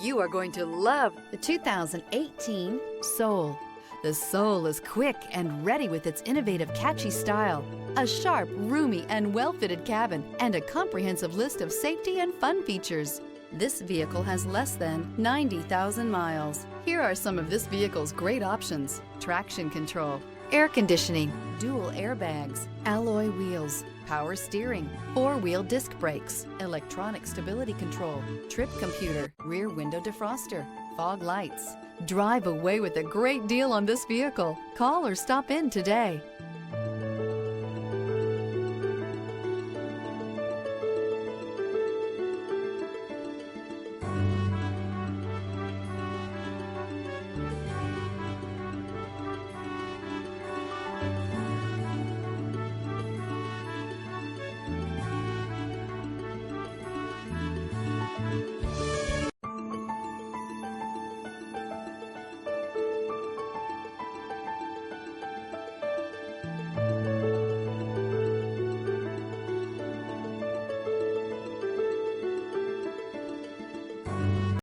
You are going to love the 2018 Soul. The Soul is quick and ready with its innovative, catchy style, a sharp, roomy, and well-fitted cabin, and a comprehensive list of safety and fun features. This vehicle has less than 90,000 miles. Here are some of this vehicle's great options: traction control, air conditioning, dual airbags, alloy wheels, power steering, four-wheel disc brakes, electronic stability control, trip computer, rear window defroster, fog lights. Drive away with a great deal on this vehicle. Call or stop in today.